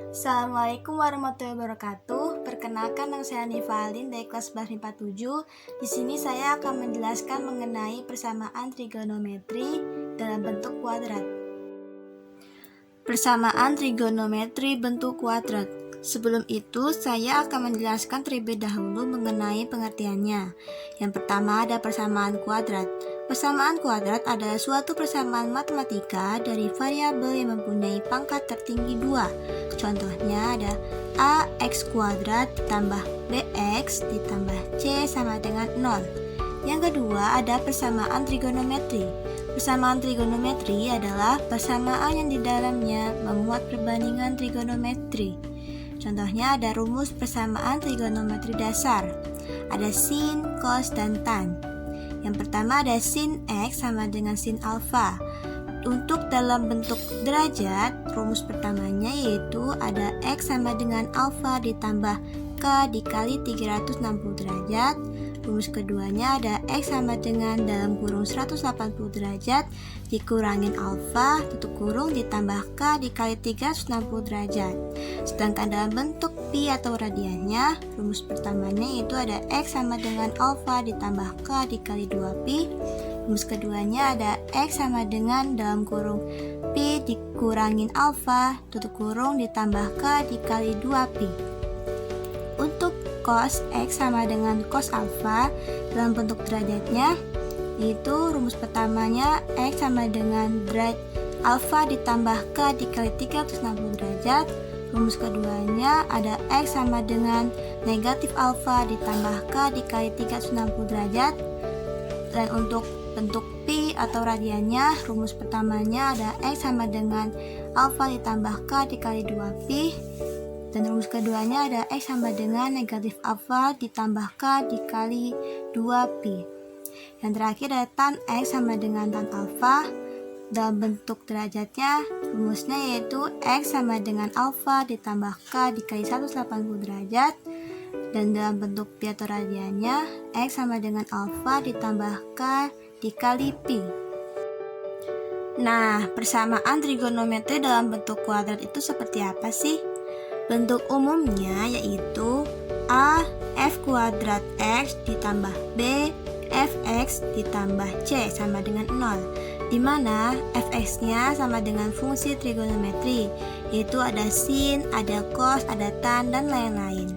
Assalamualaikum warahmatullahi wabarakatuh. Perkenalkan, nama saya Nivalin dari kelas 11 MIPA 7. Di sini saya akan menjelaskan mengenai persamaan trigonometri dalam bentuk kuadrat. Persamaan trigonometri bentuk kuadrat. Sebelum itu, saya akan menjelaskan terlebih dahulu mengenai pengertiannya. Yang pertama ada persamaan kuadrat. Persamaan kuadrat adalah suatu persamaan matematika dari variabel yang mempunyai pangkat tertinggi 2. Contohnya ada ax kuadrat ditambah bx ditambah c sama dengan 0. Yang kedua ada persamaan trigonometri. Persamaan trigonometri adalah persamaan yang di dalamnya memuat perbandingan trigonometri. Contohnya ada rumus persamaan trigonometri dasar. Ada sin, cos, dan tan. Yang pertama ada sin x sama dengan sin alfa. Untuk dalam bentuk derajat, rumus pertamanya yaitu ada x sama dengan alfa ditambah k dikali 360 derajat. Rumus keduanya ada x sama dengan dalam kurung 180 derajat dikurangin alfa tutup kurung ditambah k dikali 360 derajat. Sedangkan dalam bentuk pi atau radiannya, rumus pertamanya yaitu ada x sama dengan alfa ditambah k dikali 2pi. Rumus keduanya ada x sama dengan dalam kurung pi dikurangin alfa tutup kurung ditambah k dikali 2pi. Untuk cos x sama dengan cos alfa dalam bentuk derajatnya, yaitu rumus pertamanya x sama dengan alfa ditambah k dikali 360 derajat. Rumus keduanya ada x sama dengan negatif alfa ditambah k dikali 360 derajat. Dan untuk bentuk pi atau radiannya, rumus pertamanya ada x sama dengan alfa ditambah k dikali 2pi. Dan rumus keduanya ada x sama dengan negatif alfa ditambah k dikali 2pi. Yang terakhir ada tan x sama dengan tan alfa. Dalam bentuk derajatnya, rumusnya yaitu x sama dengan alfa ditambah k dikali 180 derajat. Dan dalam bentuk pi atau radiannya, x sama dengan alfa ditambah k dikali pi. Nah, persamaan trigonometri dalam bentuk kuadrat itu seperti apa sih? Bentuk umumnya yaitu a f kuadrat x ditambah b fx ditambah c sama dengan 0, di mana fx-nya sama dengan fungsi trigonometri, yaitu ada sin, ada cos, ada tan, dan lain-lain.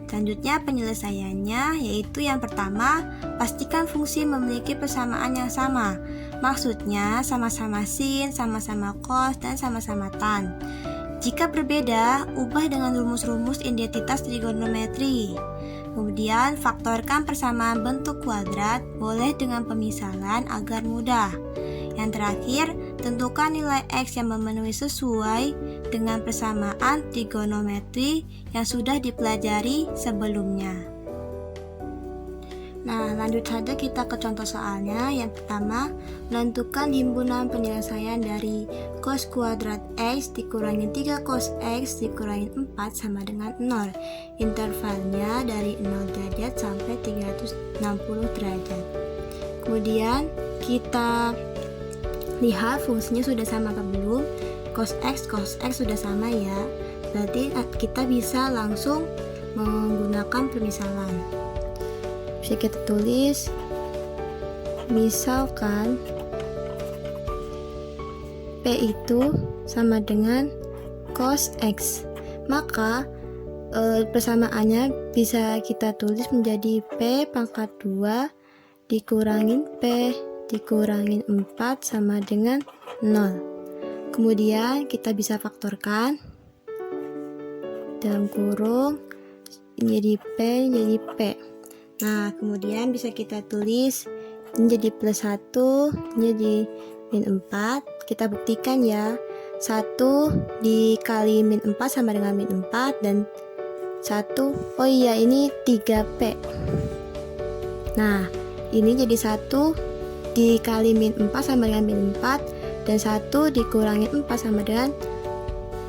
Selanjutnya penyelesaiannya yaitu yang pertama, pastikan fungsi memiliki persamaan yang sama. Maksudnya sama-sama sin, sama-sama cos, dan sama-sama tan. Jika berbeda, ubah dengan rumus-rumus identitas trigonometri. Kemudian, faktorkan persamaan bentuk kuadrat, boleh dengan pemisalan agar mudah. Yang terakhir, tentukan nilai x yang memenuhi sesuai dengan persamaan trigonometri yang sudah dipelajari sebelumnya. Nah, lanjut saja kita ke contoh soalnya. Yang pertama, menentukan himpunan penyelesaian dari cos kuadrat x dikurangin 3 cos x dikurangin 4 sama dengan 0. Intervalnya dari 0 derajat sampai 360 derajat. Kemudian kita lihat fungsinya sudah sama atau belum. Cos x sudah sama ya. Berarti kita bisa langsung menggunakan permisalan. Bisa kita tulis, misalkan P itu sama dengan cos X, maka persamaannya bisa kita tulis menjadi P pangkat 2 dikurangin P dikurangin 4 sama dengan 0. Kemudian kita bisa faktorkan dalam kurung menjadi P jadi P. Nah, kemudian bisa kita tulis menjadi plus 1 menjadi min 4. Kita buktikan ya. 1 dikali min 4 sama dengan min 4 dan 1, oh iya ini 3P. Nah, ini jadi 1 dikali min 4 sama dengan min 4 dan 1 dikurangi 4 sama dengan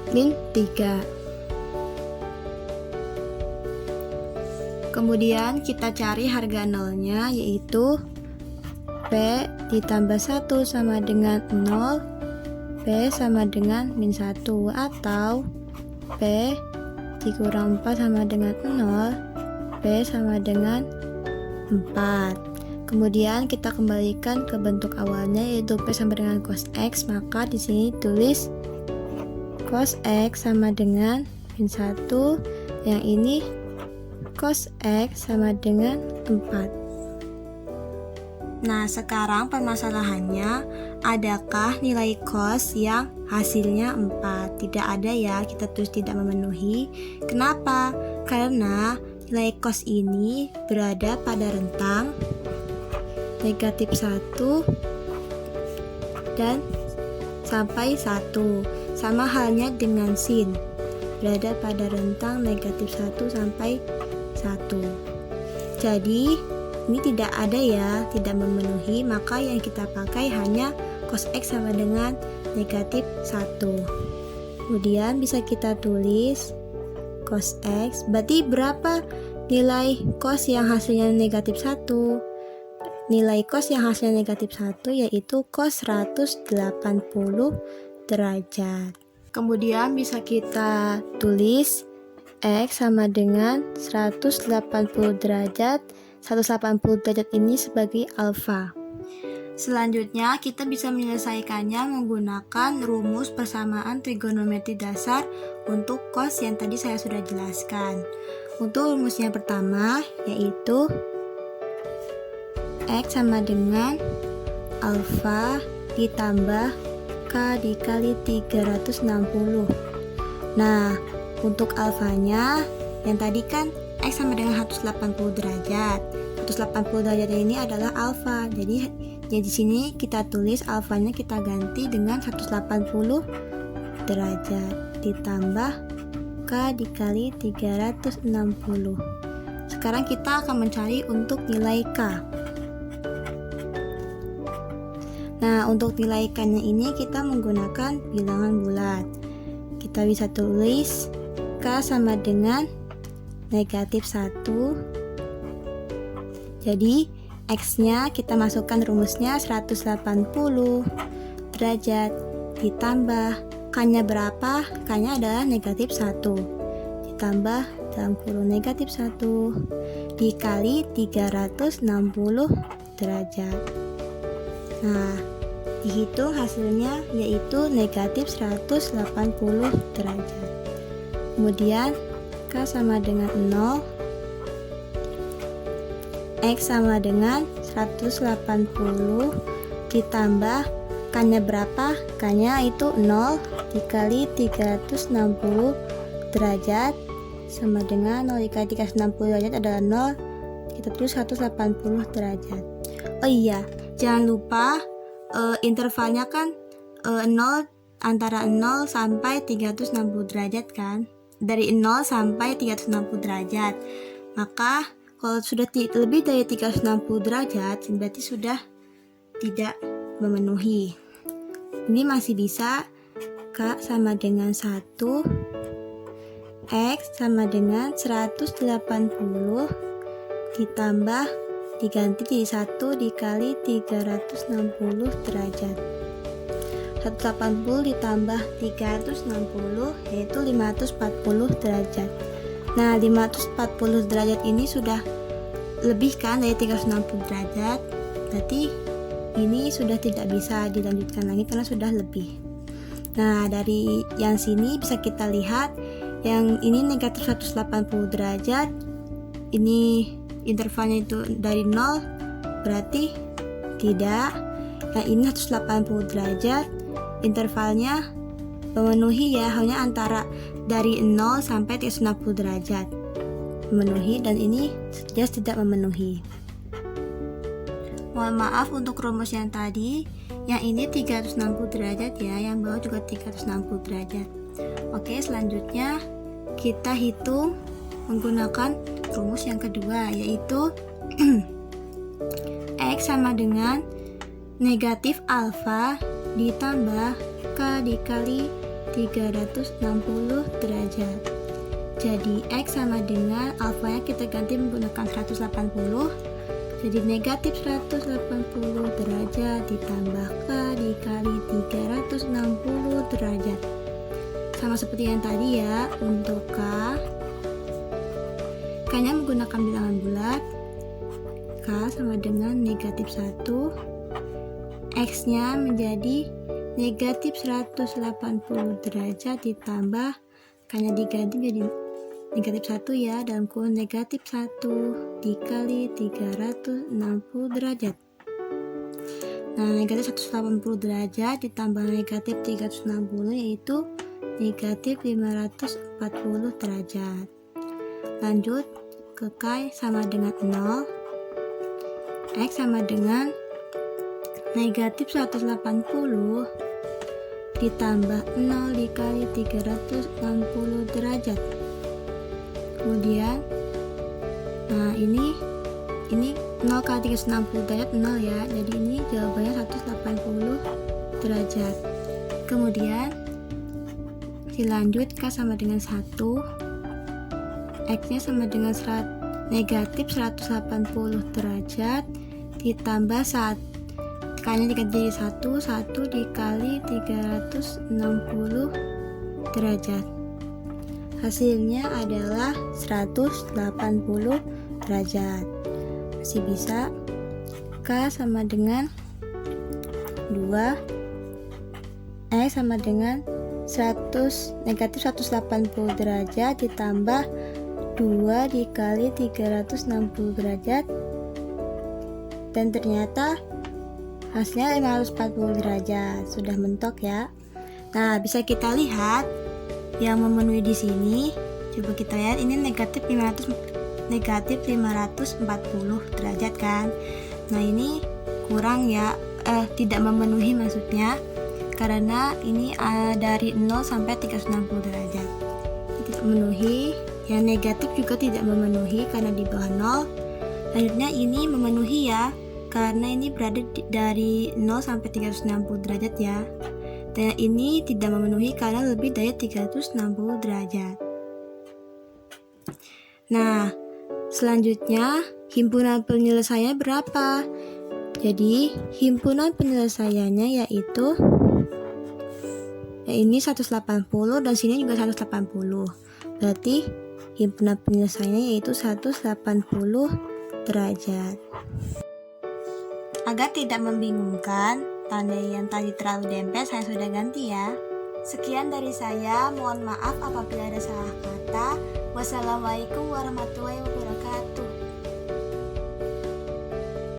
min 3. Kemudian kita cari harga nolnya, yaitu P ditambah 1 sama dengan 0, P sama dengan min 1, atau P dikurang 4 sama dengan 0, P sama dengan 4. Kemudian kita kembalikan ke bentuk awalnya, yaitu P sama dengan cos X. Maka di sini tulis cos X sama dengan min 1, yang ini cos X sama dengan 4. Nah, sekarang permasalahannya, adakah nilai cos yang hasilnya 4? Tidak ada ya, kita tulis tidak memenuhi. Kenapa? Karena nilai cos ini berada pada rentang negatif 1 dan sampai 1. Sama halnya dengan sin, berada pada rentang negatif 1 sampai 1. Jadi ini tidak ada ya, tidak memenuhi, maka yang kita pakai hanya cos X sama dengan negatif 1. Kemudian bisa kita tulis cos X, berarti berapa nilai cos yang hasilnya negatif 1? Nilai cos yang hasilnya negatif 1 yaitu cos 180 derajat. Kemudian bisa kita tulis X sama dengan 180 derajat. 180 derajat ini sebagai alfa. Selanjutnya kita bisa menyelesaikannya menggunakan rumus persamaan trigonometri dasar untuk cos yang tadi saya sudah jelaskan. Untuk rumusnya pertama yaitu X sama dengan alfa ditambah K dikali 360. Nah, untuk alfanya yang tadi kan X sama dengan 180 derajat. 180 derajat ini adalah alfa. Jadi di sini kita tulis alfanya, kita ganti dengan 180 derajat ditambah K dikali 360. Sekarang kita akan mencari untuk nilai K. Nah, untuk nilai K-nya ini kita menggunakan bilangan bulat. Kita bisa tulis K sama dengan negatif 1. Jadi X-nya kita masukkan rumusnya 180 derajat ditambah K-nya berapa? K-nya adalah negatif 1 ditambah dalam kurung negatif 1 dikali 360 derajat. Nah, dihitung hasilnya yaitu negatif 180 derajat. Kemudian K sama dengan 0, X sama dengan 180 ditambah K-nya berapa? K-nya itu 0 dikali 360 derajat sama dengan 0 dikali 360 derajat adalah 0. Kita tulis 180 derajat. Oh iya, jangan lupa intervalnya kan 0 antara 0 sampai 360 derajat kan? Dari 0 sampai 360 derajat. Maka kalau sudah lebih dari 360 derajat berarti sudah tidak memenuhi. Ini masih bisa K sama dengan 1, X sama dengan 180 ditambah diganti jadi 1 dikali 360 derajat. 180 ditambah 360 yaitu 540 derajat. Nah, 540 derajat ini sudah lebih kan dari 360 derajat. Berarti ini sudah tidak bisa dilanjutkan lagi karena sudah lebih. Nah, dari yang sini bisa kita lihat yang ini negatif 180 derajat. Ini intervalnya itu dari 0, berarti tidak. Yang ini 180 derajat, intervalnya memenuhi ya, hanya antara dari 0 sampai 360 derajat memenuhi, dan ini jelas tidak memenuhi. Mohon maaf untuk rumus yang tadi, yang ini 360 derajat ya, yang bawah juga 360 derajat. Oke, selanjutnya kita hitung menggunakan rumus yang kedua, yaitu X sama dengan negatif alfa ditambah K dikali 360 derajat. Jadi X sama dengan alfanya kita ganti menggunakan 180, jadi negatif 180 derajat ditambah K dikali 360 derajat sama seperti yang tadi ya. Untuk K-nya menggunakan bilangan bulat. K sama dengan negatif 1. X-nya menjadi negatif 180 derajat ditambah K-nya diganti menjadi negatif 1 ya, dalam kurung negatif 1 dikali 360 derajat. Nah, negatif 180 derajat ditambah negatif 360 yaitu negatif 540 derajat. Lanjut ke K sama dengan 0. X sama dengan negatif 180 ditambah 0 dikali 360 derajat. Kemudian nah ini 0 kali 360 derajat 0 ya, jadi ini jawabannya 180 derajat. Kemudian dilanjut K sama dengan 1, X nya sama dengan negatif 180 derajat ditambah 1, K nya diganti jadi 1 dikali 360 derajat. Hasilnya adalah 180 derajat. Masih bisa. K sama dengan 2, X sama dengan negatif 180 derajat ditambah 2 dikali 360 derajat, dan ternyata hasilnya 540 derajat. Sudah mentok ya. Nah, bisa kita lihat yang memenuhi di sini. Coba kita lihat, ini negatif 540 derajat kan. Nah, ini kurang ya, tidak memenuhi maksudnya, karena ini dari 0 sampai 360 derajat tidak memenuhi. Yang negatif juga tidak memenuhi karena di bawah 0. Selanjutnya ini memenuhi ya, karena ini berada dari 0 sampai 360 derajat ya. Dan ini tidak memenuhi karena lebih dari 360 derajat. Nah, selanjutnya himpunan penyelesaiannya berapa? Jadi himpunan penyelesaiannya yaitu ini 180 dan sini juga 180. Berarti himpunan penyelesaiannya yaitu 180 derajat. Agar tidak membingungkan, tanda yang tadi terlalu dempet saya sudah ganti ya. Sekian dari saya, mohon maaf apabila ada salah kata. Wassalamualaikum warahmatullahi wabarakatuh.